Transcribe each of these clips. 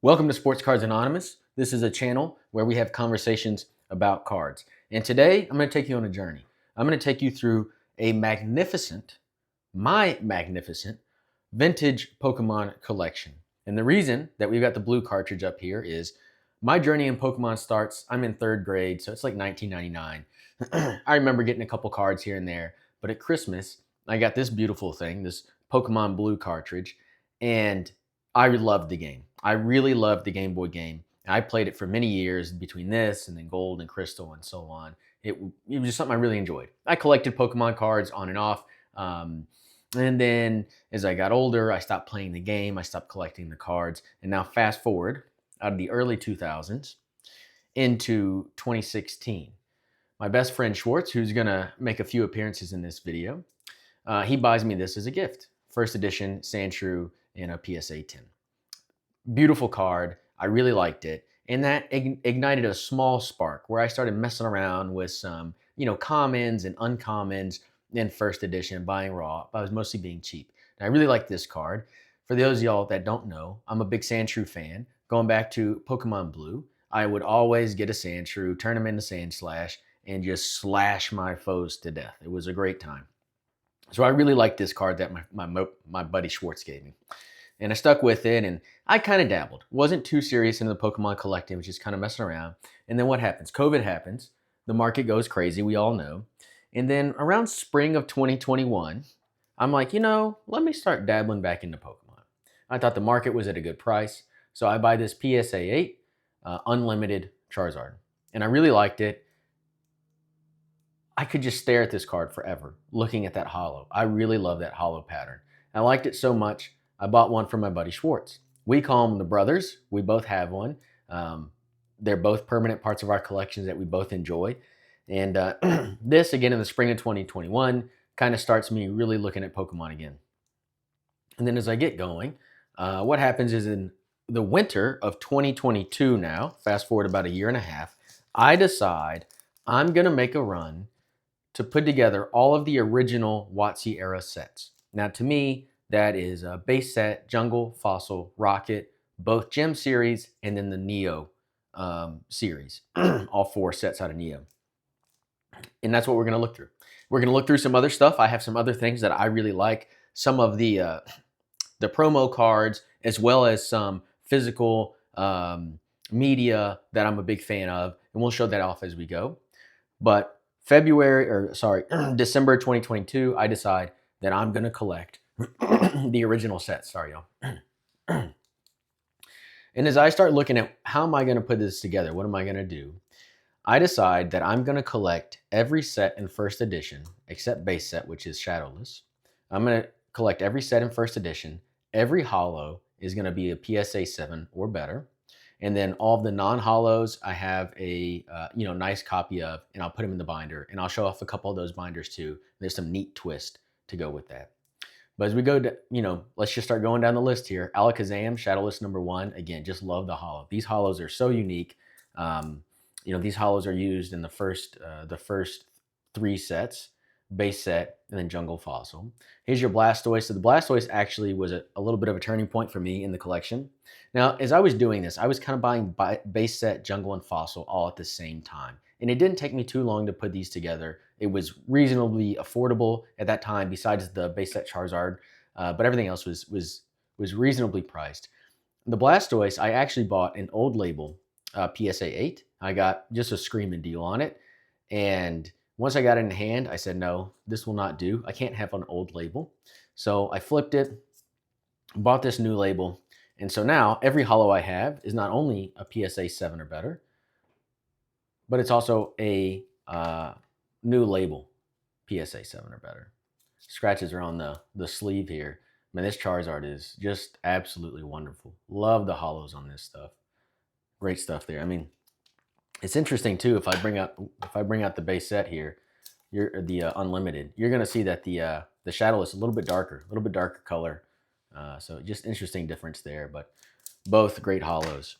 Welcome to Sports Cards Anonymous. This is a channel where we have conversations about cards. And today I'm going to take you on a journey. I'm going to take you through my magnificent vintage Pokemon collection. And the reason that we've got the blue cartridge up here is my journey in Pokemon starts, I'm in third grade, so it's like 1999. I remember getting a couple cards here and there, but at Christmas, I got this beautiful thing, this Pokemon blue cartridge, and I loved the game. I really loved the Game Boy game. I played it for many years between this and then Gold and Crystal and so on. It was just something I really enjoyed. I collected Pokemon cards on and off. And then as I got older, I stopped playing the game. I stopped collecting the cards. And now fast forward out of the early 2000s into 2016. My best friend Schwartz, who's going to make a few appearances in this video, he buys me this as a gift. First edition Sandshrew in a PSA 10. Beautiful card. I really liked it. And that ignited a small spark where I started messing around with some, commons and uncommons in first edition, buying raw. I was mostly being cheap. And I really like this card. For those of y'all that don't know, I'm a big Sandshrew fan. Going back to Pokemon Blue, I would always get a Sandshrew, turn them into Sandslash, and just slash my foes to death. It was a great time. So I really liked this card that my buddy Schwartz gave me. And I stuck with it, and I kind of dabbled. Wasn't too serious into the Pokemon collecting, was just kind of messing around. And then what happens? COVID happens. The market goes crazy, we all know. And then around spring of 2021, I'm like, let me start dabbling back into Pokemon. I thought the market was at a good price. So I buy this PSA 8 Unlimited Charizard. And I really liked it. I could just stare at this card forever, looking at that holo. I really love that holo pattern. I liked it so much, I bought one from my buddy Schwartz. We call them the brothers. We both have one. They're both permanent parts of our collections that we both enjoy. And this, again, in the spring of 2021, kind of starts me really looking at Pokemon again. And then as I get going, what happens is in the winter of 2022 now, fast forward about a year and a half, I decide I'm going to make a run to put together all of the original WotC era sets. Now, to me, that is a base set, Jungle, Fossil, Rocket, both Gem series, and then the Neo series. All 4 sets out of Neo. And that's what we're going to look through. We're going to look through some other stuff. I have some other things that I really like. Some of the promo cards, as well as some physical media that I'm a big fan of. And we'll show that off as we go. But December 2022, I decide that I'm going to collect the original set. Sorry, y'all. And as I start looking at how am I going to put this together, what am I going to do? I decide that I'm going to collect every set in first edition, except base set, which is shadowless. I'm going to collect every set in first edition. Every holo is going to be a PSA 7 or better. And then all of the non-holos, I have a nice copy of, and I'll put them in the binder. And I'll show off a couple of those binders too. There's some neat twist to go with that. But as we go to, let's just start going down the list here. Alakazam, Shadowless #1. Again, just love the holo. These holos are so unique. These holos are used in the first 3 sets, base set, and then Jungle, Fossil. Here's your Blastoise. So the Blastoise actually was a little bit of a turning point for me in the collection. Now, as I was doing this, I was kind of buying base set, Jungle, and Fossil all at the same time. And it didn't take me too long to put these together. It was reasonably affordable at that time, besides the base set Charizard, but everything else was reasonably priced. The Blastoise, I actually bought an old label, PSA 8. I got just a screaming deal on it. And once I got it in hand, I said, no, this will not do. I can't have an old label. So I flipped it, bought this new label. And so now every holo I have is not only a PSA 7 or better, but it's also a new label, PSA 7 or better. Scratches are on the sleeve here. Man, this Charizard is just absolutely wonderful. Love the holos on this stuff. Great stuff there. I mean, it's interesting too. If I bring out the base set here, the unlimited, you're gonna see that the Shadowless is a little bit darker color. So just interesting difference there. But both great holos.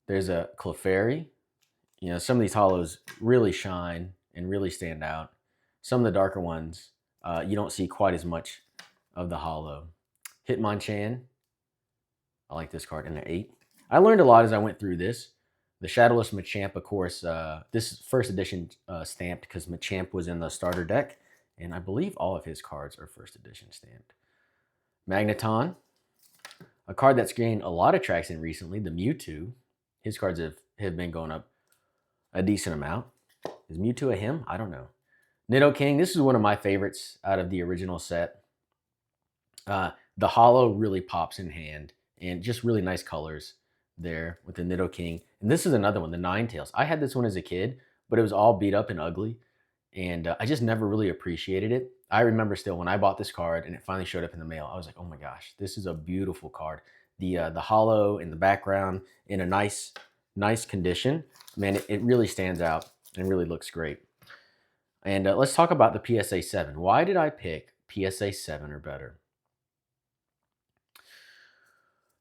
There's a Clefairy. Some of these holos really shine and really stand out. Some of the darker ones, you don't see quite as much of the holo. Hitmonchan, I like this card in an 8. I learned a lot as I went through this. The Shadowless Machamp, of course, this is first edition stamped because Machamp was in the starter deck, and I believe all of his cards are first edition stamped. Magneton, a card that's gained a lot of traction recently, the Mewtwo. His cards have been going up a decent amount. Is Mewtwo a him? I don't know. Nidoking, this is one of my favorites out of the original set. The holo really pops in hand, and just really nice colors there with the Nidoking. And this is another one, the Ninetales. I had this one as a kid, but it was all beat up and ugly, and I just never really appreciated it. I remember still when I bought this card and it finally showed up in the mail, I was like, oh my gosh, this is a beautiful card. The holo in the background in a nice condition. Man, it really stands out and really looks great. And let's talk about the PSA 7. Why did I pick PSA 7 or better?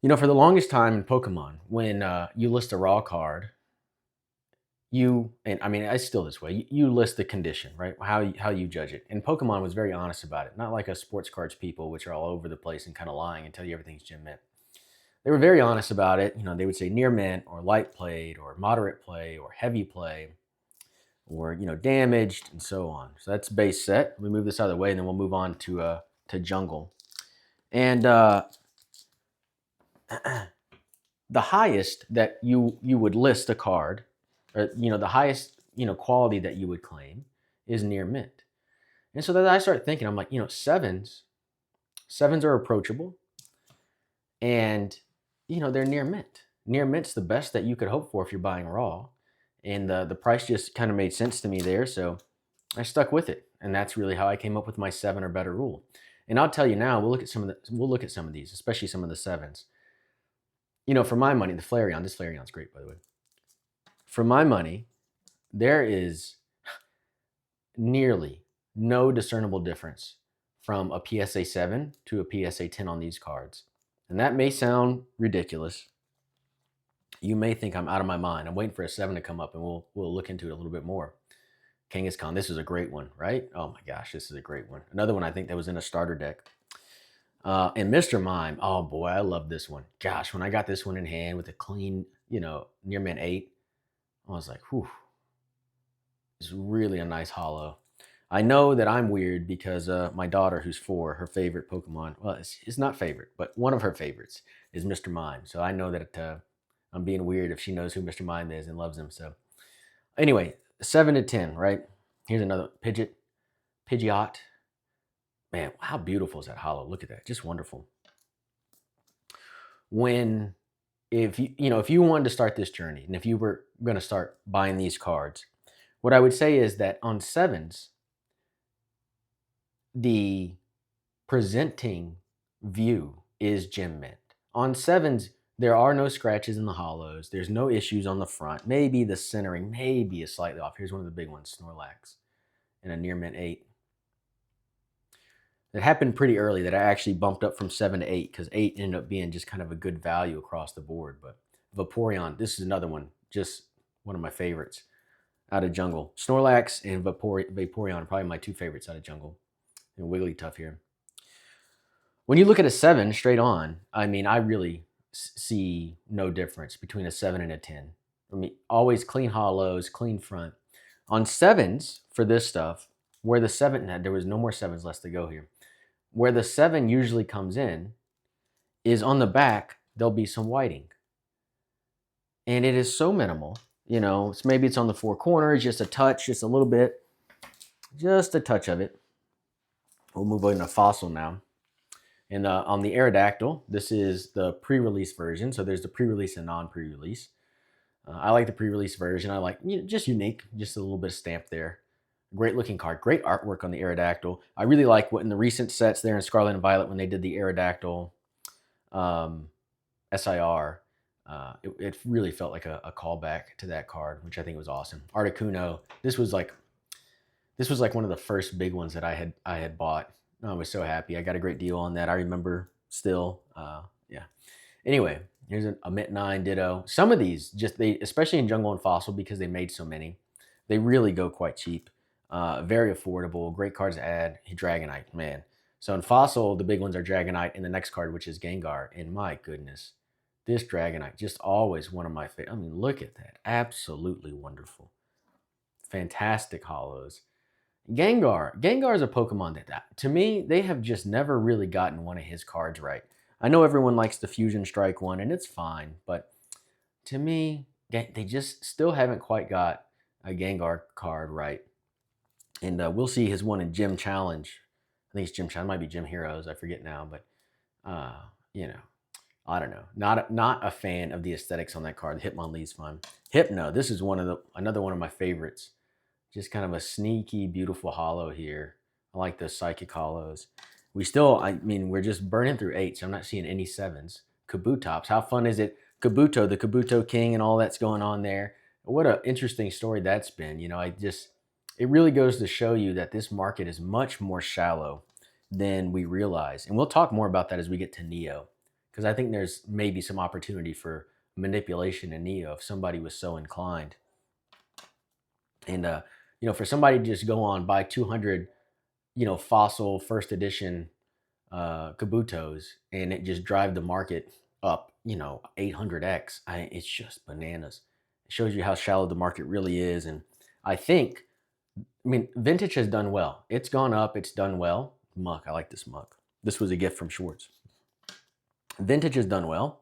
You know, for the longest time in Pokemon, when you list a raw card, and I mean, it's still this way, you list the condition, right? How you judge it. And Pokemon was very honest about it. Not like us sports cards people, which are all over the place and kind of lying and tell you everything's gem mint. They were very honest about it. You know, they would say near mint or light played or moderate play or heavy play or, you know, damaged and so on. So that's base set. We move this out of the way and then we'll move on to jungle. And the highest that you would list a card, or, you know, the highest, you know, quality that you would claim is near mint. And so then I start thinking, I'm like, you know, sevens are approachable, and, you know, they're near mint. Near mint's the best that you could hope for if you're buying raw. And the price just kind of made sense to me there, so I stuck with it. And that's really how I came up with my 7 or better rule. And I'll tell you now, we'll look at some of these, especially some of the 7s. You know, for my money, the Flareon, this Flareon's great, by the way. For my money, there is nearly no discernible difference from a PSA 7 to a PSA 10 on these cards. And that may sound ridiculous. You may think I'm out of my mind. I'm waiting for a 7 to come up, and we'll look into it a little bit more. Kangaskhan, this is a great one, right? Oh my gosh, this is a great one. Another one I think that was in a starter deck. And Mr. Mime, oh boy, I love this one. Gosh, when I got this one in hand with a clean, you know, near mint 8, I was like, whew, it's really a nice holo. I know that I'm weird because my daughter, who's 4, her favorite Pokemon, well, it's not favorite, but one of her favorites is Mr. Mime. So I know that I'm being weird if she knows who Mr. Mime is and loves him. So anyway, 7 to 10, right? Here's another Pidgeot. Man, how beautiful is that holo? Look at that, just wonderful. If you wanted to start this journey, and if you were going to start buying these cards, what I would say is that on 7s, the presenting view is gem mint. On 7s, there are no scratches in the holos. There's no issues on the front. Maybe the centering maybe is slightly off. Here's one of the big ones, Snorlax, in a near mint 8. It happened pretty early that I actually bumped up from 7 to 8 because 8 ended up being just kind of a good value across the board. But Vaporeon, this is another one, just one of my favorites out of jungle. Snorlax and Vaporeon are probably my 2 favorites out of jungle. And Wigglytuff here. When you look at a 7 straight on, I mean, I really see no difference between a 7 and a 10. I mean, always clean holos, clean front. On 7s for this stuff, where the 7 had, there was no more 7s left to go here. Where the 7 usually comes in is on the back, there'll be some whiting. And it is so minimal. You know, maybe it's on the 4 corners, just a touch, just a little bit. Just a touch of it. We'll move on to Fossil now. And on the Aerodactyl, this is the pre-release version. So there's the pre-release and non-pre-release. I like the pre-release version. I like, you know, just unique, just a little bit of stamp there. Great looking card, great artwork on the Aerodactyl. I really like what in the recent sets there in Scarlet and Violet when they did the Aerodactyl SIR. It really felt like a callback to that card, which I think was awesome. Articuno, this was like one of the first big ones that I had bought. I was so happy. I got a great deal on that. I remember still. Yeah. Anyway, here's a Mint 9 Ditto. Some of these, especially in Jungle and Fossil, because they made so many, they really go quite cheap. Very affordable, great cards to add. Dragonite, man. So in Fossil, the big ones are Dragonite and the next card, which is Gengar. And my goodness, This Dragonite, just always one of my favorite. I mean, look at that. Absolutely wonderful. Fantastic hollows. Gengar. Gengar is a Pokemon that, to me, they have just never really gotten one of his cards right. I know everyone likes the Fusion Strike one, and it's fine, but to me, they just still haven't quite got a Gengar card right. And we'll see his one in Gym Challenge. I think it's Gym Challenge. It might be Gym Heroes. I forget now, but you know, I don't know. Not a fan of the aesthetics on that card. Hitmonlee's fun. Hypno. This is another one of my favorites. Just kind of a sneaky, beautiful hollow here. I like those psychic hollows. I mean, we're just burning through 8s. So I'm not seeing any 7s. Kabutops. How fun is it? Kabuto, the Kabuto King, and all that's going on there. What an interesting story that's been. It really goes to show you that this market is much more shallow than we realize. And we'll talk more about that as we get to Neo, because I think there's maybe some opportunity for manipulation in Neo if somebody was so inclined. And for somebody to just go on buy 200, fossil first edition Kabutos and it just drive the market up, 800x. It's just bananas. It shows you how shallow the market really is. And I mean, vintage has done well. It's gone up. It's done well. Muck. I like this muck. This was a gift from Schwartz. Vintage has done well,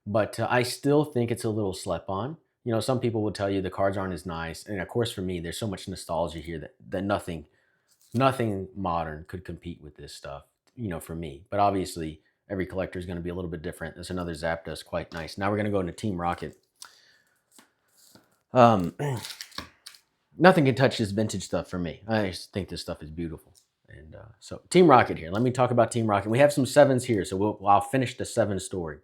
but I still think it's a little slept on. Some people will tell you the cards aren't as nice. And of course, for me, there's so much nostalgia here that nothing modern could compete with this stuff, for me. But obviously, every collector is going to be a little bit different. There's another Zapdos, quite nice. Now we're going to go into Team Rocket. Nothing can touch this vintage stuff for me. I just think this stuff is beautiful. And so Team Rocket here. Let me talk about Team Rocket. We have some 7s here, so I'll finish the 7 story.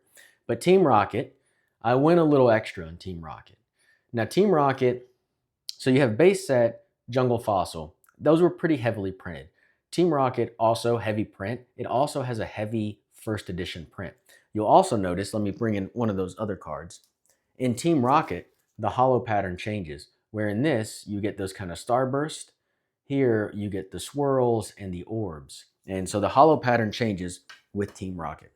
But Team Rocket, I went a little extra on Team Rocket. Now, Team Rocket, so you have base set, Jungle Fossil. Those were pretty heavily printed. Team Rocket, also heavy print. It also has a heavy first edition print. You'll also notice, let me bring in one of those other cards. In Team Rocket, the hollow pattern changes, where in this, you get those kind of starburst. Here, you get the swirls and the orbs. And so the hollow pattern changes with Team Rocket.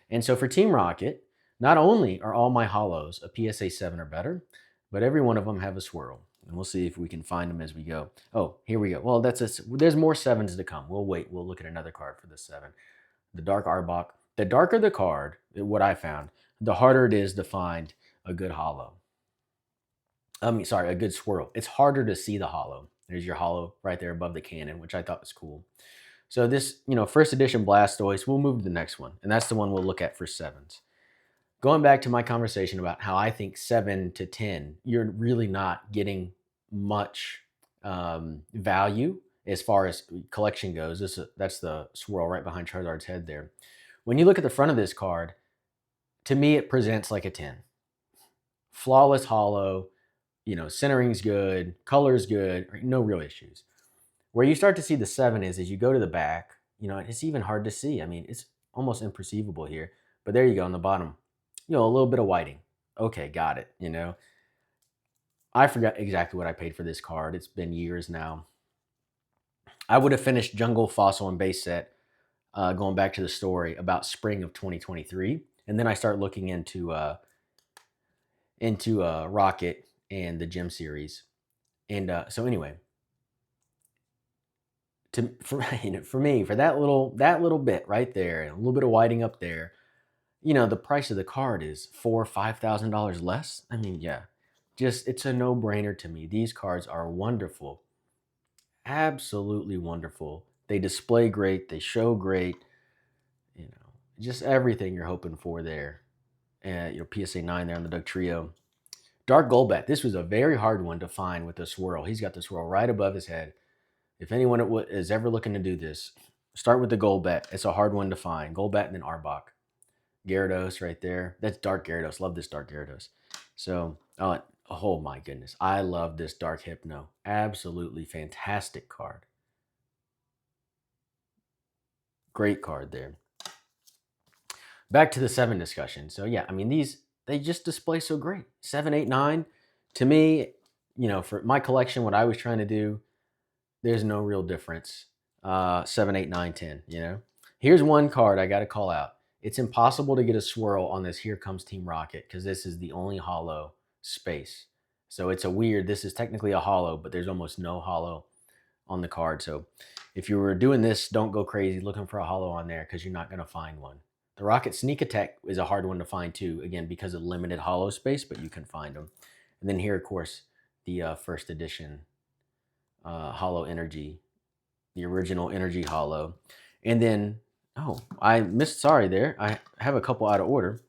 And so for Team Rocket, not only are all my hollows a PSA 7 or better, but every one of them have a swirl. And we'll see if we can find them as we go. Oh, here we go. Well, there's more 7s to come. We'll wait. We'll look at another card for the 7. The Dark Arbok. The darker the card, what I found, the harder it is to find a good hollow. A good swirl. It's harder to see the hollow. There's your hollow right there above the cannon, which I thought was cool. So this, first edition Blastoise, we'll move to the next one. And that's the one we'll look at for 7s. Going back to my conversation about how I think 7 to 10, you're really not getting much value as far as collection goes. That's the swirl right behind Charizard's head there. When you look at the front of this card, to me, it presents like a 10. Flawless hollow, centering's good, color's good, no real issues. Where you start to see the 7 is as you go to the back, it's even hard to see. I mean, it's almost imperceivable here. But there you go on the bottom. A little bit of whiting. Okay, got it, I forgot exactly what I paid for this card. It's been years now. I would have finished Jungle Fossil and base set, going back to the story, about spring of 2023. And then I start looking into Rocket and the Gym series. And so anyway, for me, for that little bit right there, and a little bit of whiting up there, the price of the card is $4,000 to $5,000 less. I mean, yeah, it's a no-brainer to me. These cards are wonderful, absolutely wonderful. They display great, they show great, just everything you're hoping for there. And PSA 9 there on the Doug Trio. Dark Golbat. This was a very hard one to find with the swirl. He's got the swirl right above his head. If anyone is ever looking to do this, start with the Golbat. It's a hard one to find. Golbat and then Arbok. Gyarados right there. That's Dark Gyarados. Love this Dark Gyarados. So, oh my goodness. I love this Dark Hypno. Absolutely fantastic card. Great card there. Back to the 7 discussion. So yeah, I mean, they just display so great. 7, 8, 9. To me, for my collection, what I was trying to do, there's no real difference. 7, 8, 9, 10, Here's one card I got to call out. It's impossible to get a swirl on this Here Comes Team Rocket because this is the only hollow space. So it's a weird, this is technically a hollow, but there's almost no hollow on the card. So if you were doing this, don't go crazy looking for a hollow on there because you're not going to find one. The Rocket Sneak Attack is a hard one to find too, again, because of limited hollow space, but you can find them. And then here, of course, the first edition hollow energy, the original energy hollow. And then, oh, I missed, sorry there. I have a couple out of order.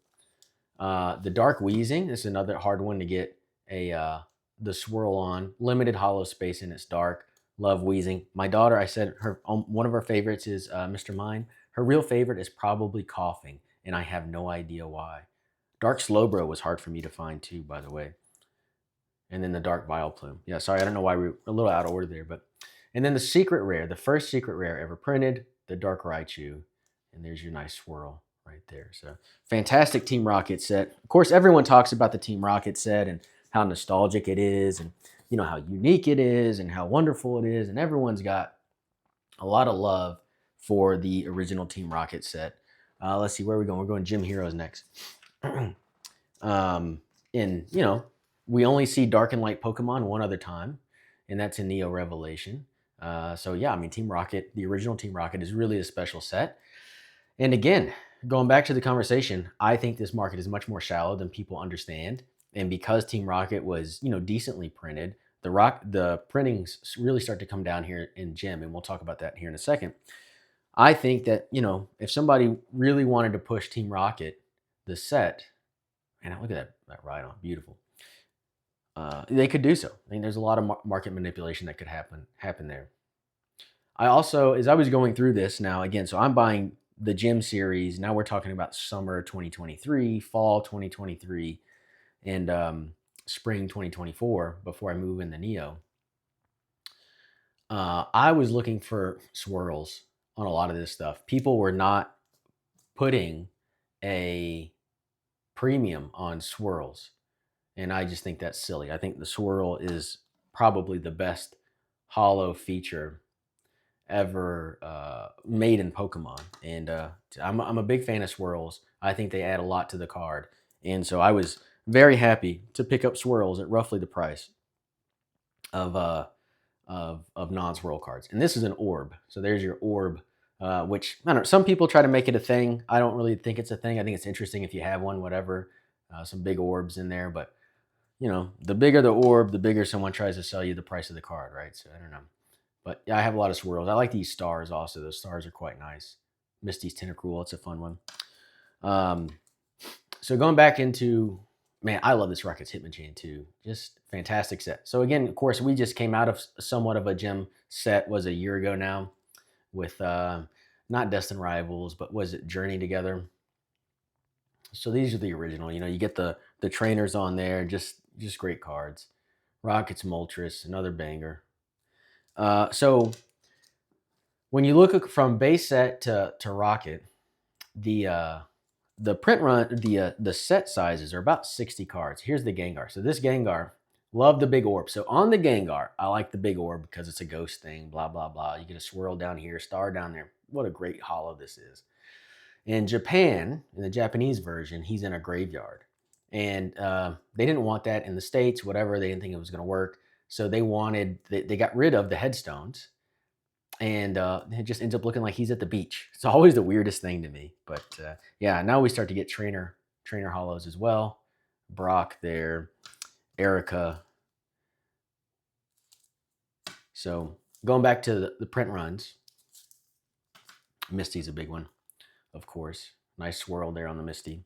The Dark Wheezing, this is another hard one to get the swirl on. Limited hollow space and it's dark. Love Wheezing. My daughter, I said one of her favorites is Mr. Mime. Her real favorite is probably Coughing, and I have no idea why. Dark Slowbro was hard for me to find too, by the way. And then the Dark Vileplume. Yeah, sorry, I don't know why we're a little out of order there, but and then the secret rare, the first secret rare ever printed, the Dark Raichu, and there's your nice swirl right there. So fantastic Team Rocket set. Of course, everyone talks about the Team Rocket set and how nostalgic it is, and you know how unique it is, and how wonderful it is, and everyone's got a lot of love for the original Team Rocket set. Let's see, where are we going? We're going Gym Heroes next. And you know, we only see Dark and Light Pokemon one other time, and that's in Neo Revelation. So yeah, I mean, Team Rocket, the original Team Rocket, is really a special set. And again, going back to the conversation, I think this market is much more shallow than people understand. And because Team Rocket was, you know, decently printed, the printings really start to come down here in Gym, and we'll talk about that here in a second. I think that, you know, if somebody really wanted to push Team Rocket, the set, and look at that Rhydon, beautiful. They could do so. I mean, there's a lot of market manipulation that could happen there. I also, as I was going through this now, again, so I'm buying the Gym series. Now we're talking about summer 2023, fall 2023, and spring 2024 before I move into Neo. I was looking for swirls on a lot of this stuff. People were not putting a premium on swirls. And I just think that's silly. I think the swirl is probably the best hollow feature ever made in Pokemon. And I'm a big fan of swirls. I think they add a lot to the card. And so I was very happy to pick up swirls at roughly the price of non-swirl cards. And this is an orb. So there's your orb, which, I don't know, some people try to make it a thing. I don't really think it's a thing. I think it's interesting if you have one, whatever. Some big orbs in there, but you know, the bigger the orb, the bigger someone tries to sell you the price of the card, right? So I don't know. But yeah, I have a lot of swirls. I like these stars also. Those stars are quite nice. Misty's Tentacruel, it's a fun one. So going back into, man, I love this Rocket's Hitmonchan too. Just fantastic set. So again, of course, we just came out of somewhat of a gym set, was a year ago now, with not Destined Rivals, but was it Journey Together? So these are the original. You know, you get the trainers on there, just great cards. Rocket's Moltres, another banger. So when you look from base set to Rocket, the print run, the set sizes are about 60 cards. Here's the Gengar. So this Gengar, love the big orb. So on the Gengar, I like the big orb because it's a ghost thing, blah, blah, blah. You get a swirl down here, star down there. What a great hollow this is. In Japan, in the Japanese version, he's in a graveyard. And they didn't want that in the States, whatever. They didn't think it was going to work. So they got rid of the headstones. And it just ends up looking like he's at the beach. It's always the weirdest thing to me. But yeah, now we start to get trainer hollows as well. Brock there, Erica. So going back to the print runs, Misty's a big one, of course. Nice swirl there on the Misty.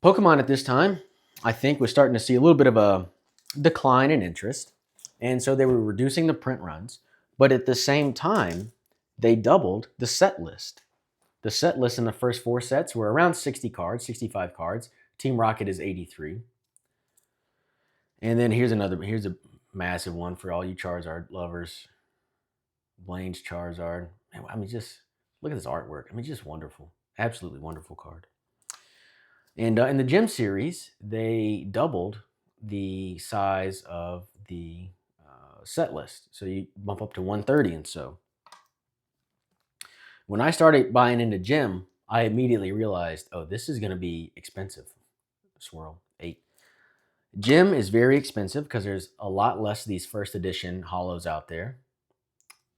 Pokemon at this time, I think, was starting to see a little bit of a decline in interest. And so they were reducing the print runs. But at the same time, they doubled the set list. The set list in the first 4 sets were around 60 cards, 65 cards. Team Rocket is 83. And then here's a massive one for all you Charizard lovers. Blaine's Charizard. I mean, just look at this artwork. I mean, just wonderful. Absolutely wonderful card. And in the Gym series, they doubled the size of the set list. So you bump up to 130 and so. When I started buying into Gem, I immediately realized, oh, this is going to be expensive. Swirl 8. Gem is very expensive because there's a lot less of these first edition hollows out there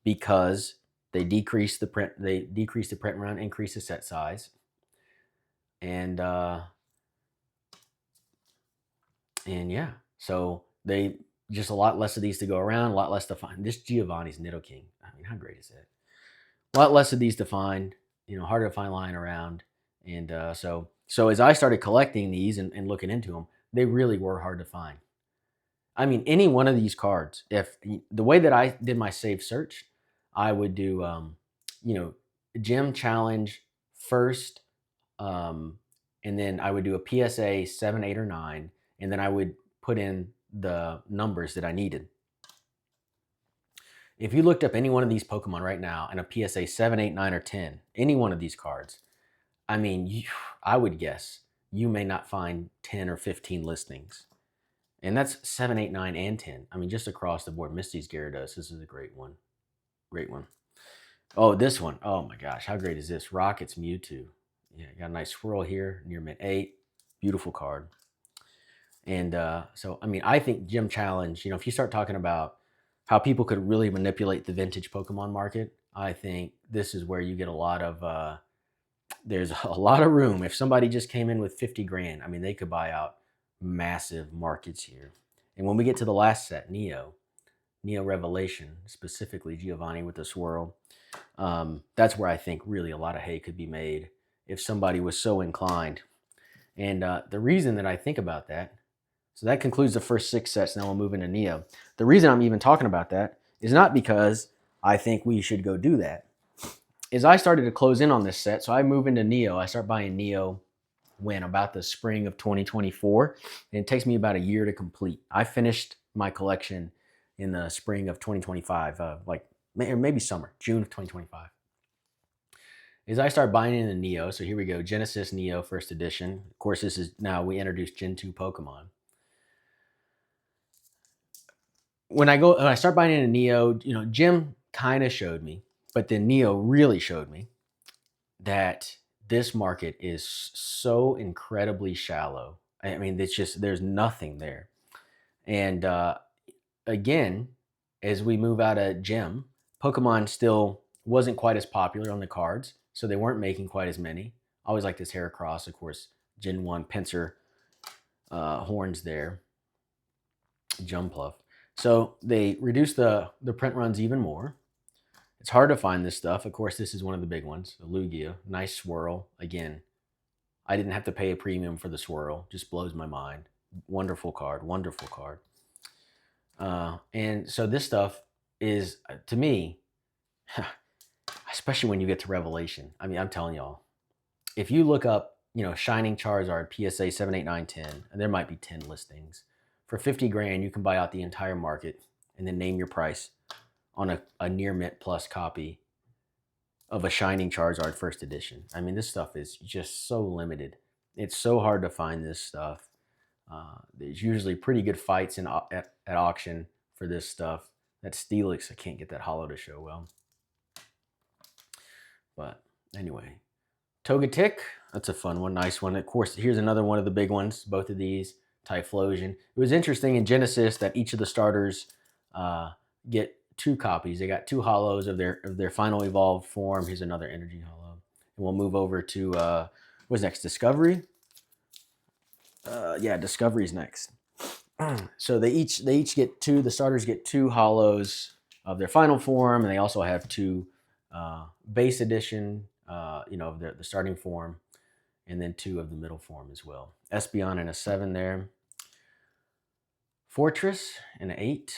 because they decrease the print run, increase the set size, and yeah, so they just a lot less of these to go around, a lot less to find. This Giovanni's Nidoking, I mean, how great is that? A lot less of these to find, harder to find lying around, and so as I started collecting these and looking into them, they really were hard to find. I mean, any one of these cards, if the way that I did my save search, I would do, Gem Challenge first, and then I would do a PSA 7, 8, or 9, and then I would put in the numbers that I needed. If you looked up any one of these Pokemon right now and a PSA 7, 8, 9, or 10, any one of these cards, I mean, I would guess you may not find 10 or 15 listings. And that's 7, 8, 9, and 10. I mean, just across the board. Misty's Gyarados. This is a great one. Great one. Oh, this one. Oh my gosh. How great is this? Rocket's Mewtwo. Yeah, got a nice swirl here near mid 8. Beautiful card. And so, I mean, I think Gym Challenge, if you start talking about how people could really manipulate the vintage Pokemon market, I think this is where you get a lot of, there's a lot of room. If somebody just came in with 50 grand, I mean, they could buy out massive markets here. And when we get to the last set, Neo Revelation, specifically Giovanni with the swirl, that's where I think really a lot of hay could be made if somebody was so inclined. And the reason that I think about that, so that concludes the first 6 sets. Now we'll move into Neo. The reason I'm even talking about that is not because I think we should go do that. Is I started to close in on this set, so I move into Neo. I start buying Neo when about the spring of 2024, and it takes me about a year to complete. I finished my collection in the spring of 2025, maybe summer, June of 2025. As I start buying into Neo, so here we go, Genesis Neo first edition. Of course, this is now we introduced Gen 2 Pokemon. When I start buying into Neo, Jim kind of showed me, but then Neo really showed me that this market is so incredibly shallow. I mean, it's just, there's nothing there. And again, as we move out of Gem, Pokemon still wasn't quite as popular on the cards, so they weren't making quite as many. I always like this Heracross, of course, Gen 1 Pinsir horns there, Jumpluff. So they reduced the print runs even more. It's hard to find this stuff. Of course, this is one of the big ones, the Lugia. Nice swirl. Again, I didn't have to pay a premium for the swirl. Just blows my mind. Wonderful card. Wonderful card. And so this stuff is, to me, especially when you get to Revelation. I mean, I'm telling y'all, if you look up, Shining Charizard, PSA 7, 8, 9, 10, and there might be 10 listings. For 50 grand, you can buy out the entire market and then name your price on a near mint plus copy of a Shining Charizard first edition. I mean, this stuff is just so limited. It's so hard to find this stuff. There's usually pretty good fights at auction for this stuff. That Steelix, I can't get that holo to show well. But anyway, Togetic, that's a fun one, nice one. Of course, here's another one of the big ones, both of these. Typhlosion. It was interesting in Genesis that each of the starters get 2 copies. They got 2 holos of their final evolved form. Here's another energy holo. And we'll move over to what's next? Discovery. Yeah, Discovery's next. So they each get 2. The starters get 2 holos of their final form, and they also have 2 base edition, of the starting form, and then 2 of the middle form as well. Espeon and a 7 there. Fortress and an 8.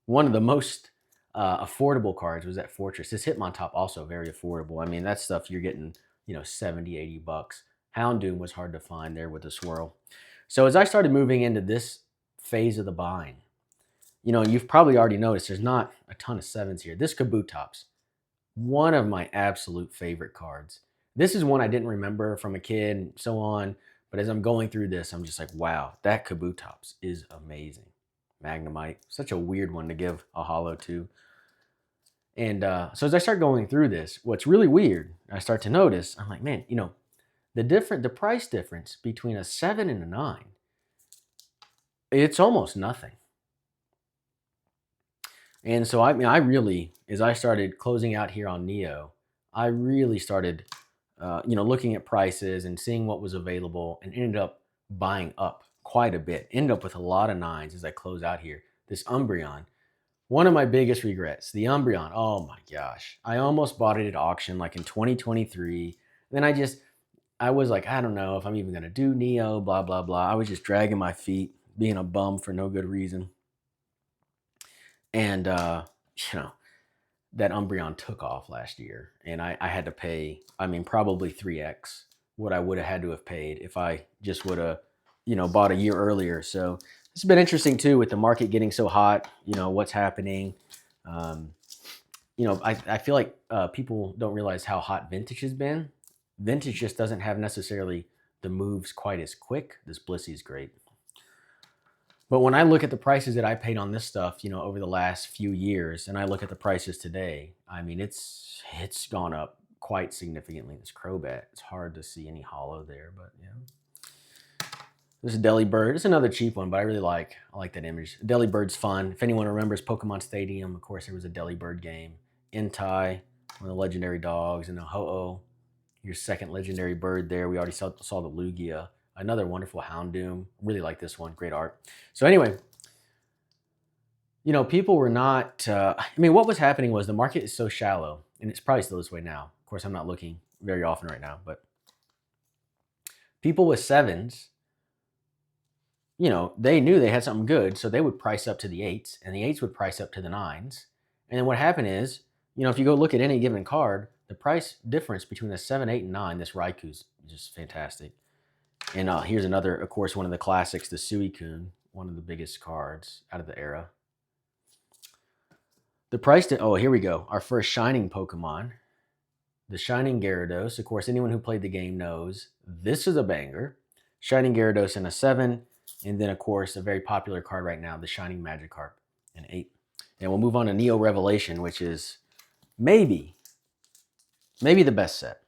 One of the most affordable cards was that Fortress. This Hitmontop also very affordable. I mean, that stuff you're getting, 70, 80 bucks. Houndoom was hard to find there with the swirl. So as I started moving into this phase of the buying, you've probably already noticed there's not a ton of 7s here. This Kabutops, one of my absolute favorite cards. This is one I didn't remember from a kid and so on. But as I'm going through this, I'm just like, wow, that Kabutops is amazing. Magnemite, such a weird one to give a holo to. And so as I start going through this, what's really weird, I start to notice, I'm like, man, the price difference between a 7 and a 9, it's almost nothing. And so I really, as I started closing out here on Neo, I really started, looking at prices and seeing what was available, and ended up buying up quite a bit. Ended up with a lot of 9s as I close out here. This Umbreon, one of my biggest regrets, the Umbreon. Oh my gosh, I almost bought it at auction like in 2023. Then I was like, I don't know if I'm even gonna do Neo. Blah blah blah. I was just dragging my feet, being a bum for no good reason. And you know, that Umbreon took off last year, and I had to pay, probably 3x what I would have had to have paid if I just would have, bought a year earlier. So it's been interesting too with the market getting so hot, what's happening. Um, I feel like people don't realize how hot vintage has been. Vintage just doesn't have necessarily the moves quite as quick. This Blissey is great. But when I look at the prices that I paid on this stuff, over the last few years, and I look at the prices today, it's gone up quite significantly. This Crobat, it's hard to see any hollow there, but yeah. This is Delibird. It's another cheap one, but I like that image. Delibird's fun. If anyone remembers Pokemon Stadium, of course there was a Delibird game. Entei, one of the legendary dogs, and a Ho-Oh, your second legendary bird there. We already saw the Lugia. Another wonderful Houndoom. Really like this one. Great art. So anyway, people were not, what was happening was the market is so shallow, and it's probably still this way now. Of course, I'm not looking very often right now, but people with 7s, they knew they had something good, so they would price up to the 8s, and the 8s would price up to the 9s. And then what happened is, if you go look at any given card, the price difference between the 7, 8, and 9, this Raikou's just fantastic. And here's another, of course, one of the classics, the Suicune, one of the biggest cards out of the era. The price, here we go. Our first Shining Pokemon, the Shining Gyarados. Of course, anyone who played the game knows this is a banger. Shining Gyarados in a 7. And then, of course, a very popular card right now, the Shining Magikarp, an 8. And we'll move on to Neo Revelation, which is maybe the best set.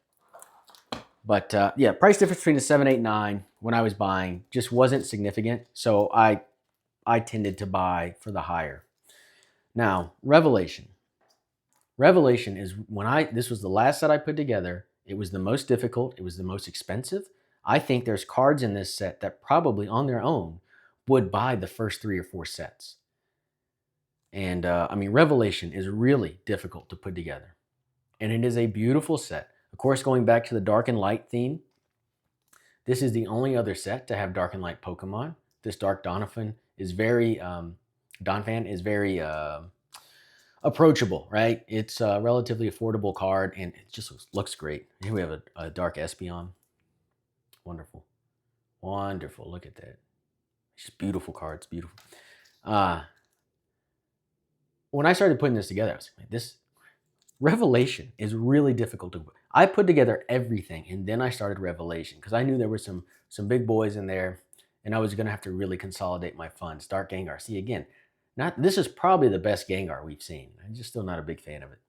But yeah, price difference between the 7, 8, 9 when I was buying just wasn't significant. So I tended to buy for the higher. Now, Revelation. Revelation is this was the last set I put together. It was the most difficult. It was the most expensive. I think there's cards in this set that probably on their own would buy the first 3 or 4 sets. And Revelation is really difficult to put together. And it is a beautiful set. Of course, going back to the dark and light theme, this is the only other set to have dark and light Pokemon. This Dark Donphan is very approachable, right? It's a relatively affordable card, and it just looks great. Here we have a Dark Espeon. Wonderful. Wonderful. Look at that. It's just beautiful cards. Beautiful. When I started putting this together, I was like, this Revelation is really difficult to put. I put together everything, and then I started Revelation because I knew there were some big boys in there, and I was going to have to really consolidate my funds. Dark Gengar. See, again, this is probably the best Gengar we've seen. I'm just still not a big fan of it.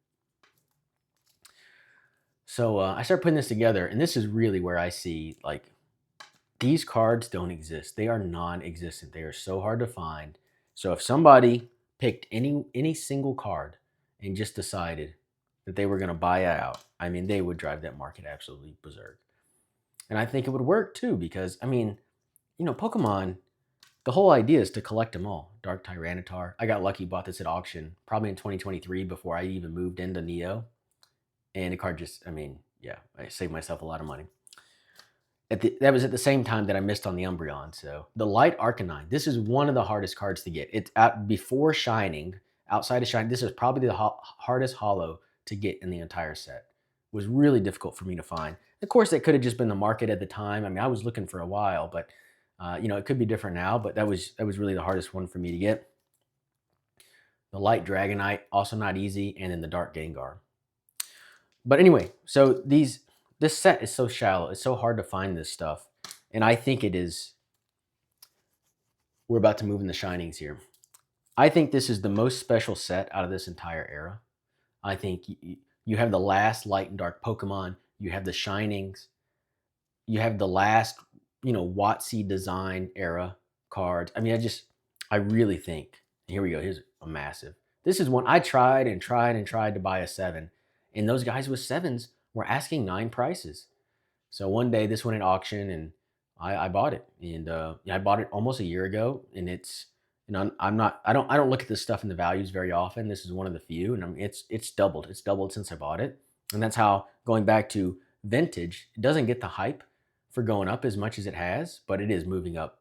So I started putting this together, and this is really where I see, like, these cards don't exist. They are non-existent. They are so hard to find. So if somebody picked any single card and just decided that they were going to buy it out, they would drive that market absolutely berserk. And I think it would work too because, Pokemon, the whole idea is to collect them all. Dark Tyranitar. I got lucky, bought this at auction probably in 2023 before I even moved into Neo. And the card just, I saved myself a lot of money. That was at the same time that I missed on the Umbreon. So the Light Arcanine, this is one of the hardest cards to get. It's before Shining, outside of Shining, this is probably the hardest hollow to get in the entire set. It was really difficult for me to find. Of course, that could have just been the market at the time. I was looking for a while, but it could be different now. But that was really the hardest one for me to get. The Light Dragonite, also not easy, and then the Dark Gengar. But anyway, so this set is so shallow. It's so hard to find this stuff. And I think it is. We're about to move in the Shinings here. I think this is the most special set out of this entire era. I think you have the last light and dark Pokemon. You have the Shinings. You have the last, WotC design era cards. I mean, I really think, here we go. Here's a massive. This is one I tried and tried and tried to buy a 7. And those guys with 7s were asking 9 prices. So one day this went at auction and I bought it. And yeah, I bought it almost a year ago. And I don't look at this stuff in the values very often. This is one of the few. And it's doubled. It's doubled since I bought it. And that's how, going back to vintage, it doesn't get the hype for going up as much as it has, but it is moving up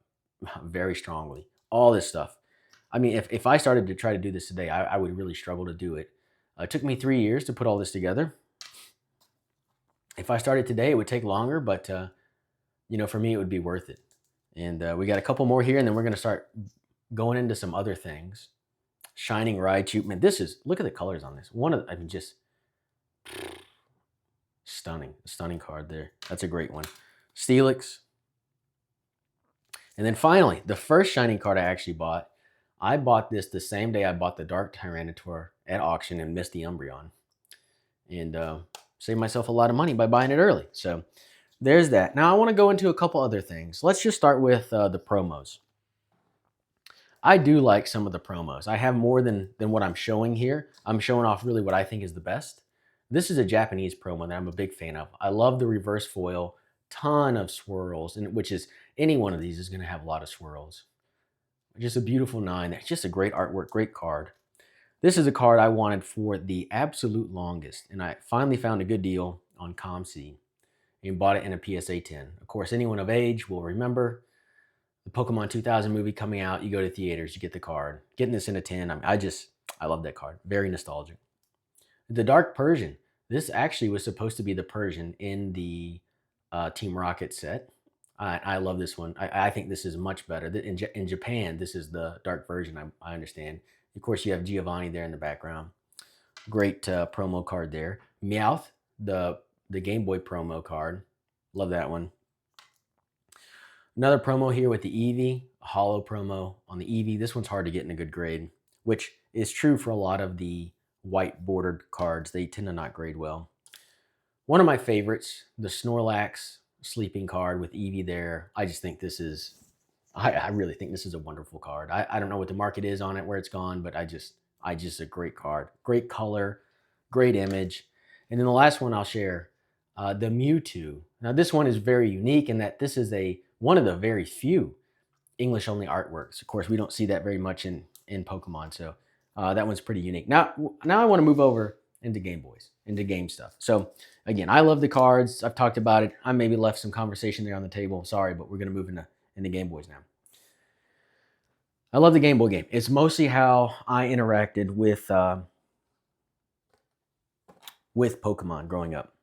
very strongly. All this stuff. I mean, if I started to try to do this today, I would really struggle to do it. It took me 3 years to put all this together. If I started today, it would take longer, but for me, it would be worth it. And we got a couple more here, and then we're going to start going into some other things. Shining Raichu. Man, look at the colors on this. Just stunning card there. That's a great one. Steelix. And then finally, the first Shining card I actually bought. I bought this the same day I bought the Dark Tyranitar at auction and missed the Umbreon. And saved myself a lot of money by buying it early. So there's that. Now I want to go into a couple other things. Let's just start with the promos. I do like some of the promos. I have more than what I'm showing here. I'm showing off really what I think is the best. This is a Japanese promo that I'm a big fan of. I love the reverse foil, ton of swirls, and which is any one of these is going to have a lot of swirls. Just a beautiful 9. That's just a great artwork, great card. This is a card I wanted for the absolute longest, and I finally found a good deal on ComC and bought it in a PSA 10. Of course, anyone of age will remember the Pokemon 2000 movie coming out. You go to theaters, you get the card. Getting this in a 10, I love that card. Very nostalgic. The Dark Persian. This actually was supposed to be the Persian in the Team Rocket set. I love this one. I think this is much better. In Japan, this is the dark version, I understand. Of course, you have Giovanni there in the background. Great promo card there. Meowth, the Game Boy promo card. Love that one. Another promo here with the Eevee, a holo promo on the Eevee. This one's hard to get in a good grade, which is true for a lot of the white bordered cards. They tend to not grade well. One of my favorites, the Snorlax sleeping card with Eevee there. I just think this is, I really think this is a wonderful card. I don't know what the market is on it, where it's gone, but I just a great card. Great color, great image. And then the last one I'll share, the Mewtwo. Now this one is very unique in that this is one of the very few English-only artworks. Of course, we don't see that very much in Pokemon, so that one's pretty unique. Now I want to move over into Game Boys, into game stuff. So again, I love the cards. I've talked about it. I maybe left some conversation there on the table. Sorry, but we're going to move into Game Boys now. I love the Game Boy game. It's mostly how I interacted with Pokemon growing up.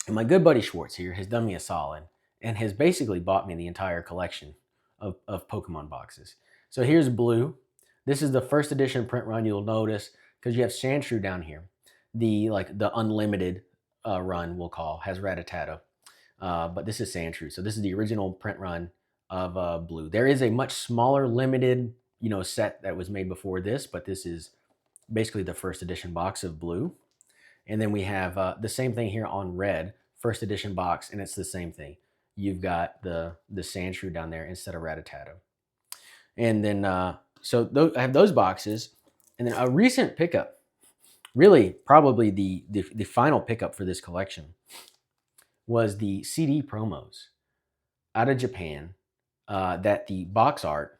And my good buddy Schwartz here has done me a solid and has basically bought me the entire collection of Pokemon boxes. So here's Blue. This is the first edition print run. You'll notice because you have Sandshrew down here. The unlimited run we'll call has Rattata, but this is Sandshrew. So this is the original print run of Blue. There is a much smaller limited set that was made before this, but this is basically the first edition box of Blue. And then we have the same thing here on Red, first edition box, and it's the same thing. You've got the Sandshrew down there instead of Rattata. And then I have those boxes, and then a recent pickup. Really, probably the final pickup for this collection was the CD promos out of Japan that the box art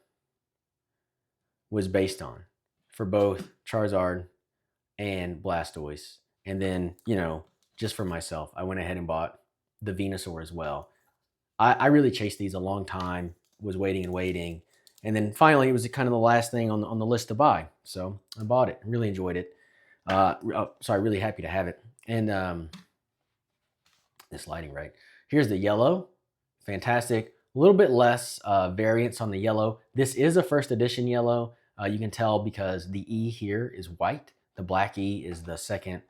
was based on for both Charizard and Blastoise. And then, just for myself, I went ahead and bought the Venusaur as well. I really chased these a long time, was waiting and waiting. And then finally, it was kind of the last thing on the list to buy. So I bought it, really enjoyed it. Really happy to have it. And this lighting, right? Here's the yellow. Fantastic. A little bit less variance on the yellow. This is a first edition yellow. You can tell because the E here is white. The black E is the second,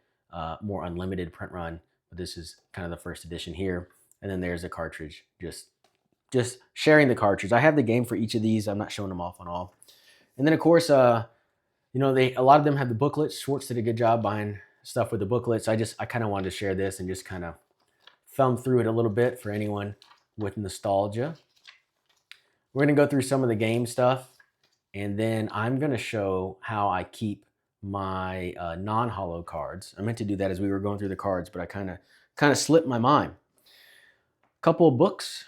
more unlimited print run. But this is kind of the first edition here. And then there's the cartridge. Just sharing the cartridge. I have the game for each of these. I'm not showing them off on all. And then, of course, a lot of them have the booklets. Schwartz did a good job buying stuff with the booklets. I kind of wanted to share this and just kind of thumb through it a little bit for anyone with nostalgia. We're going to go through some of the game stuff, and then I'm going to show how I keep my non-hollow cards. I meant to do that as we were going through the cards, but I kind of slipped my mind. A couple of books.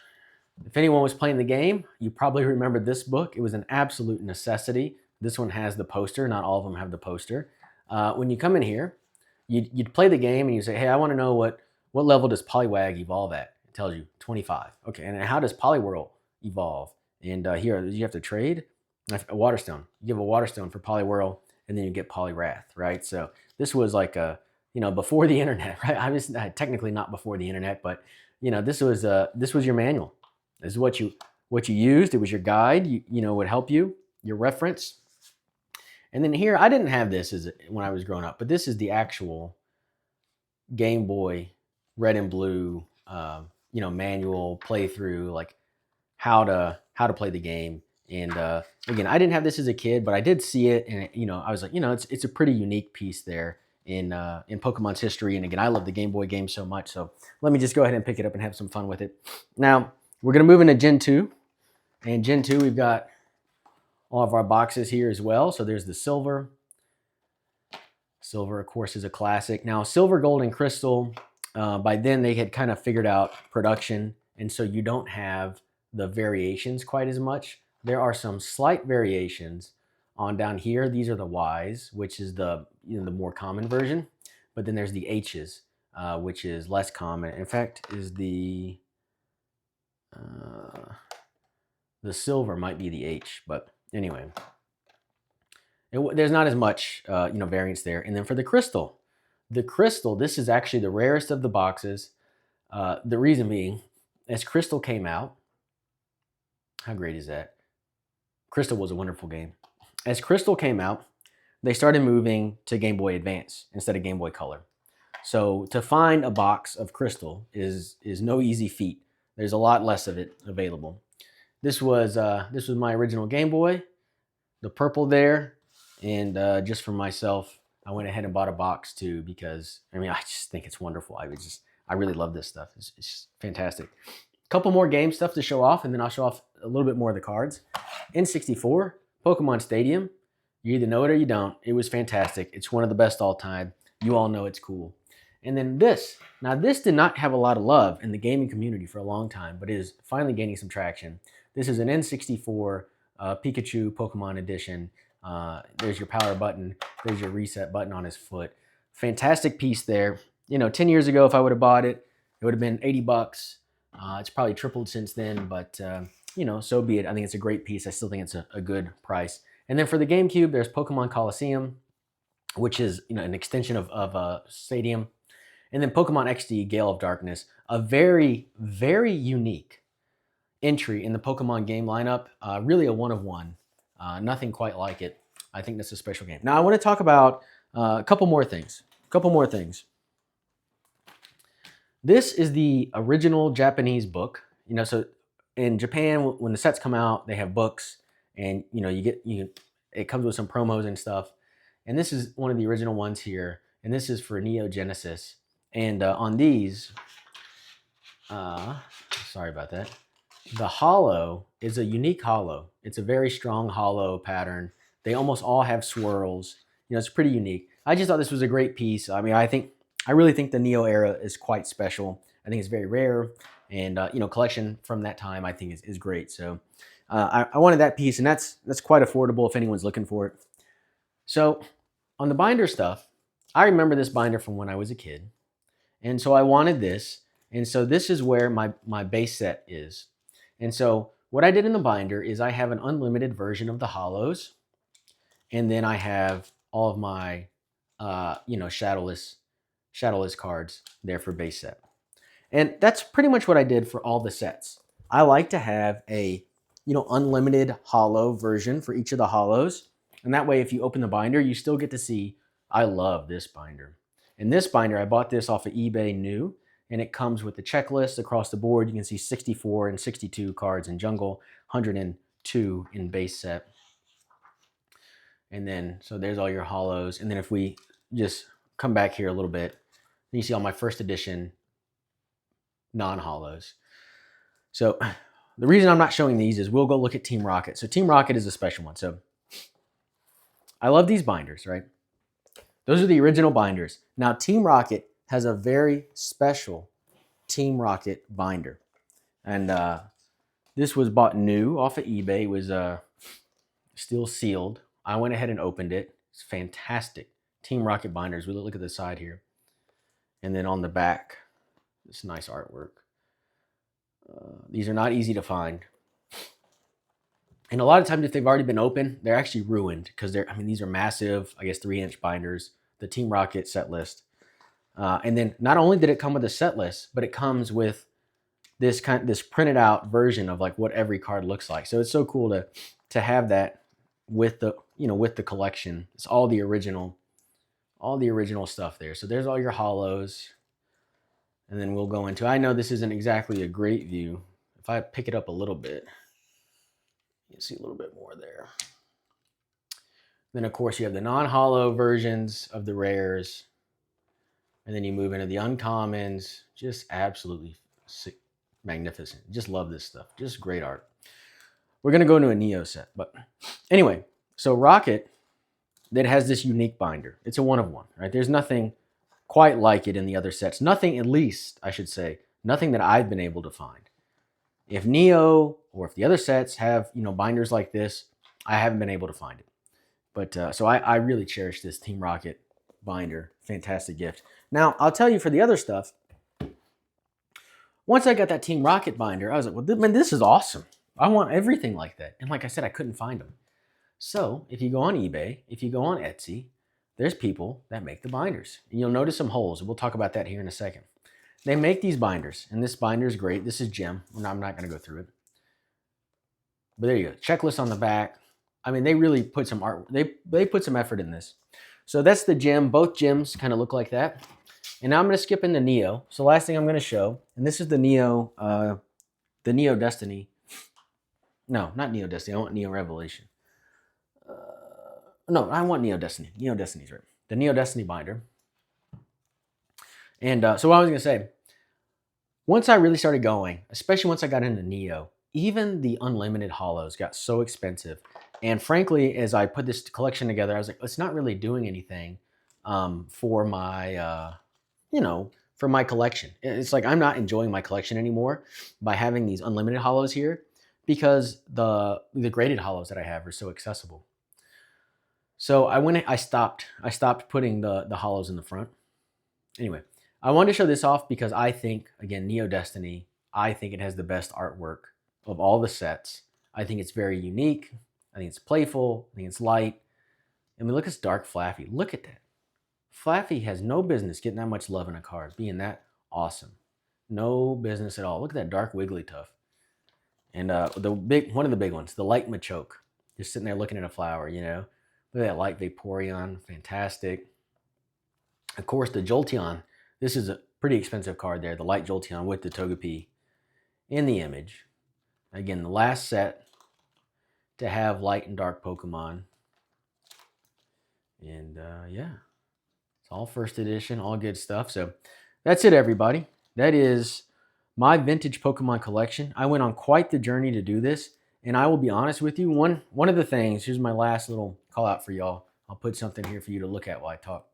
If anyone was playing the game, you probably remember this book. It was an absolute necessity. This one has the poster. Not all of them have the poster. When you come in here, you'd play the game and you say, hey, I want to know what level does Poliwag evolve at? It tells you 25. Okay, and how does Poliwhirl evolve? And here, you have to trade a Waterstone. You give a Waterstone for Poliwhirl, and then you get Poliwrath, right? So this was like before the internet, right? I was technically not before the internet, but this was your manual. This is what you used. It was your guide. Would help you, your reference. And then here, I didn't have this when I was growing up, but this is the actual Game Boy Red and Blue, manual playthrough, like how to play the game. And again, I didn't have this as a kid, but I did see it, and I was like, it's a pretty unique piece there in Pokemon's history. And again, I love the Game Boy game so much, so let me just go ahead and pick it up and have some fun with it. Now, we're going to move into Gen 2. And Gen 2, we've got all of our boxes here as well. So there's the Silver. Silver, of course, is a classic. Now, Silver, Gold, and Crystal, by then they had kind of figured out production, and so you don't have the variations quite as much. There are some slight variations on down here. These are the Ys, which is the the more common version. But then there's the H's, which is less common. In fact, is the Silver might be the H, but anyway, there's not as much variance there. And then for the Crystal, this is actually the rarest of the boxes. The reason being, as Crystal came out, how great is that? Crystal was a wonderful game. As Crystal came out, they started moving to Game Boy Advance instead of Game Boy Color. So to find a box of Crystal is no easy feat. There's a lot less of it available. This was my original Game Boy, the purple there, and just for myself, I went ahead and bought a box too because I just think it's wonderful. I really love this stuff. It's just fantastic. A couple more game stuff to show off, and then I'll show off a little bit more of the cards. N64, Pokemon Stadium. You either know it or you don't. It was fantastic. It's one of the best all time. You all know it's cool. And then this. Now, this did not have a lot of love in the gaming community for a long time, but it is finally gaining some traction. This is an N64 Pikachu Pokemon edition. There's your power button. There's your reset button on his foot. Fantastic piece there. 10 years ago, if I would have bought it, it would have been $80. It's probably tripled since then, but so be it. I think it's a great piece. I still think it's a good price. And then for the GameCube, there's Pokemon Coliseum, which is an extension of Stadium. And then Pokemon XD, Gale of Darkness, a very, very unique entry in the Pokemon game lineup. Really a one of one. Nothing quite like it. I think that's a special game. Now I want to talk about a couple more things. This is the original Japanese book. So in Japan, when the sets come out, they have books, and it comes with some promos and stuff. And this is one of the original ones here, and this is for Neo Genesis. And on these, sorry about that. The hollow is a unique hollow. It's a very strong hollow pattern. They almost all have swirls. It's pretty unique. I just thought this was a great piece. I really think the Neo era is quite special. I think it's very rare, and collection from that time I think is great. So I wanted that piece, and that's quite affordable if anyone's looking for it. So on the binder stuff, I remember this binder from when I was a kid, and so I wanted this, and so this is where my base set is. And so what I did in the binder is I have an unlimited version of the hollows, and then I have all of my shadowless cards there for base set. And that's pretty much what I did for all the sets. I like to have a unlimited hollow version for each of the hollows, and that way if you open the binder, you still get to see. I love this binder. And this binder, I bought this off of eBay new, and it comes with the checklist across the board. You can see 64 and 62 cards in Jungle, 102 in base set. And then, so there's all your hollows. And then if we just come back here a little bit, and you see all my first edition non-holos. So the reason I'm not showing these is we'll go look at Team Rocket. So Team Rocket is a special one. So I love these binders, right? Those are the original binders. Now Team Rocket has a very special Team Rocket binder. And this was bought new off of eBay. It was still sealed. I went ahead and opened it. It's fantastic. Team Rocket binders. We look at the side here. And then on the back, this nice artwork. These are not easy to find. And a lot of times if they've already been opened, they're actually ruined because these are massive, I guess 3-inch binders, the Team Rocket set list. And then not only did it come with a set list, but it comes with this printed out version of like what every card looks like. So it's so cool to have that with the collection. It's all the original stuff there. So there's all your holos. And then we'll go into, I know this isn't exactly a great view. If I pick it up a little bit, you see a little bit more there. Then of course you have the non-holo versions of the rares. And then you move into the uncommons. Just absolutely magnificent. Just love this stuff. Just great art. We're going to go into a Neo set. But anyway, so Rocket, that has this unique binder. It's a one of one, right? There's nothing quite like it in the other sets. Nothing, at least, I should say, nothing that I've been able to find. If Neo or if the other sets have, binders like this, I haven't been able to find it. But so I really cherish this Team Rocket binder. Fantastic gift. Now, I'll tell you for the other stuff, once I got that Team Rocket binder, I was like, well, man, this is awesome. I want everything like that. And like I said, I couldn't find them. So if you go on eBay, if you go on Etsy, there's people that make the binders. And you'll notice some holes. We'll talk about that here in a second. They make these binders, and this binder is great. This is gem. I'm not going to go through it. But there you go. Checklist on the back. I mean, they really put some art. They put some effort in this. So that's the gem. Both gems kind of look like that. And now I'm going to skip into Neo. So last thing I'm going to show, and this is the Neo Destiny. No, not Neo Destiny. I want Neo Revelation. No, I want Neo Destiny. Neo Destiny's right. The Neo Destiny binder. And so what I was going to say, once I really started going, especially once I got into Neo, even the unlimited holos got so expensive. And frankly, as I put this collection together, I was like, it's not really doing anything for my, for my collection. It's like I'm not enjoying my collection anymore by having these unlimited holos here because the graded holos that I have are so accessible. So I stopped putting the holos in the front. Anyway, I wanted to show this off because I think, again, Neo Destiny, I think it has the best artwork of all the sets. I think it's very unique. I think it's playful. I think it's light. And we look at Dark Flaffy. Look at that. Flaffy has no business getting that much love in a card, being that awesome. No business at all. Look at that Dark Wigglytuff. And one of the big ones, the Light Machoke. Just sitting there looking at a flower, Look at that Light Vaporeon. Fantastic. Of course, the Jolteon. This is a pretty expensive card there. The Light Jolteon with the Togepi in the image. Again, the last set to have light and dark Pokemon. And yeah, it's all first edition, all good stuff. So that's it, everybody. That is my vintage Pokemon collection. I went on quite the journey to do this. And I will be honest with you, one of the things, here's my last little call out for y'all. I'll put something here for you to look at while I talk.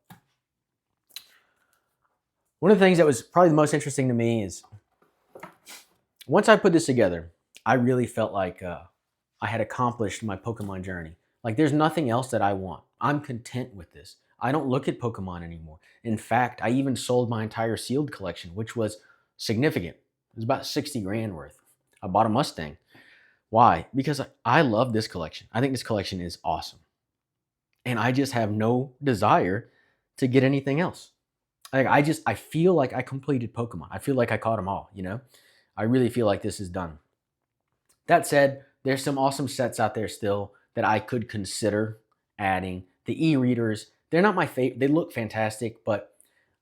One of the things that was probably the most interesting to me is once I put this together, I really felt like I had accomplished my Pokemon journey. Like there's nothing else that I want. I'm content with this. I don't look at Pokemon anymore. In fact, I even sold my entire sealed collection, which was significant. It was about 60 grand worth. I bought a Mustang. Why? Because I love this collection. I think this collection is awesome. And I just have no desire to get anything else. Like I feel like I completed Pokemon. I feel like I caught them all, I really feel like this is done. That said, there's some awesome sets out there still that I could consider adding. The e-readers, they're not my favorite. They look fantastic, but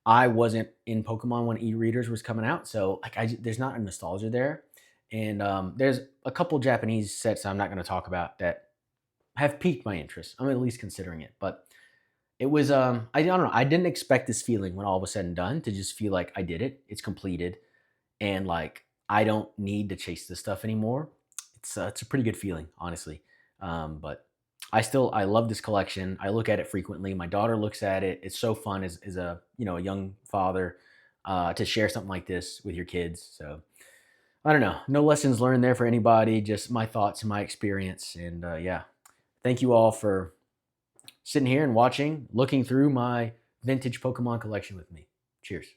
I wasn't in Pokemon when e-readers was coming out. So there's not a nostalgia there. And there's a couple Japanese sets I'm not going to talk about that have piqued my interest. I'm at least considering it. But It was, I don't know, I didn't expect this feeling when all was said and done to just feel like I did it, it's completed, and, like, I don't need to chase this stuff anymore. It's a pretty good feeling, honestly. But I love this collection. I look at it frequently. My daughter looks at it. It's so fun as a, a young father, to share something like this with your kids. So I don't know. No lessons learned there for anybody, just my thoughts and my experience. And yeah, thank you all for sitting here and watching, looking through my vintage Pokemon collection with me. Cheers.